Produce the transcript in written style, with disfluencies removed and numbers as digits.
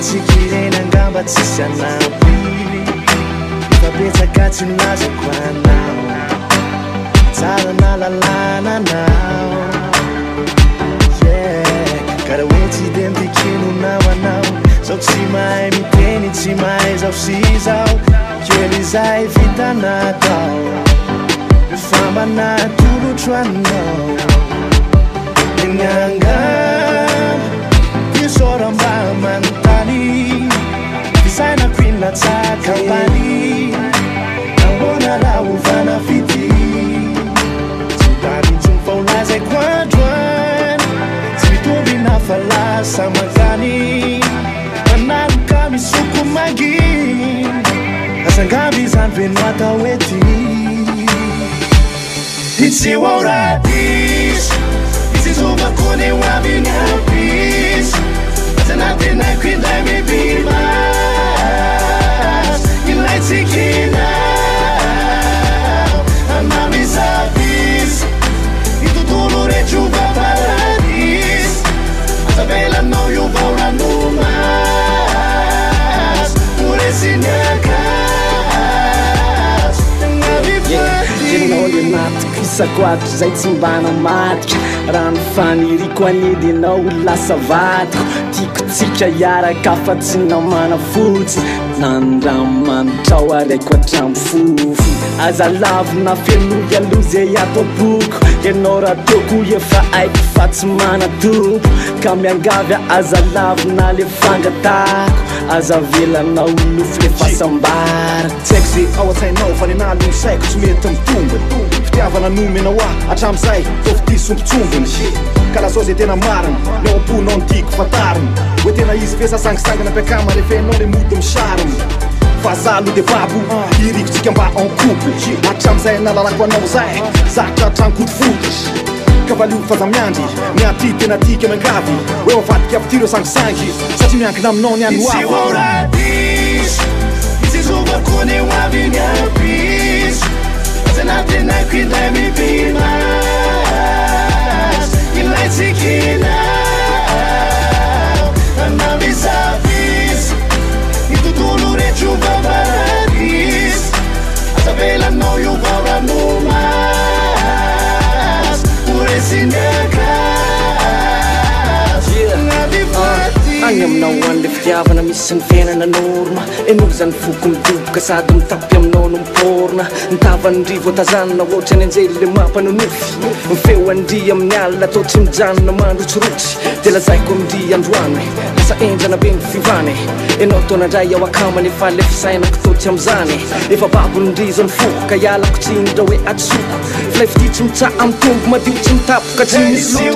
tsikirena ngamba tsisy anampy ifapetsaka tsy nilazako anao tsara nalalana anao karaha hoe tsy de mpikinonao anao zao tsy mahay miteny tsy mahay zao sy zao kely izay vita natao famba natolotro anao Nyangam Kisora mba mantali Designer queen la tsakambali Naona la uvana fiti Tibani jumpa zay quadran Situmbi na fala samagani Anaru kami suku magi Asangabi zan venwata weti Itsi wauratis Zuma kone wabi na peace Atanate na kwinda me be mas You like tikina Amami sabis Itu dolore chuba paradis Atabela no you baura no mas Puresi nyakas Ngavi fati Jenole mato kisa quatro zay tsy mbana matika rano faniriko anidinao lasa vadiko tiako tsika iaraka fa tsy namana fotsy nandramantrao araiko atramo fofo aza lavina feloy aloze ato boko ianao raha toko efa aiko fa tsy mana tompo ka miangavy aza lavina le fangatako aza velanao nofo le fasambarako tsy haiko ze ao an-tsainao fa nenalo ny saiko tsy mety mitombony fitiavana nomenao atramizay fofity sompitsombony ka lazao zay tena marina nao amponao ntiako fatariny hoe tena izy ve sasangisangana ampiakama refenao le mody misariny fa zalo de babo irikotsika mba en couple atramizay nalalako anao zay zatra trankoty fototry kavalio fazamiandry miaty tena tika miangavy hoe mavadiky avy tiro sangisangy satria miankina aminao ny ano avo Kone wabi na peace Atanate na kwinda me be mas You like tikina Amami sabis Itu dolore chuba paradis Atabela no you baura no mas Puresi nyakas Ngavi fati Agny aminao an'le fitiavana misy ny fiainana norma eno zany foko midoboka sady mitapy aminao no miporona nitavany rivo atazanona ohatry ny anjely le mampanonofy mifeo andry amin'ny alina atao tsy mijanona mandrotsirotry de lazaiko amindry androany lasa endrana be mifivany enao taonandray ao akamany efa le fisainako totsy am'zany efa babonindry zao ny foko ka ialako tsy indra hoe atsoko filay fity tsy mitsa amy tombo madio tsy mitapoka tsy misy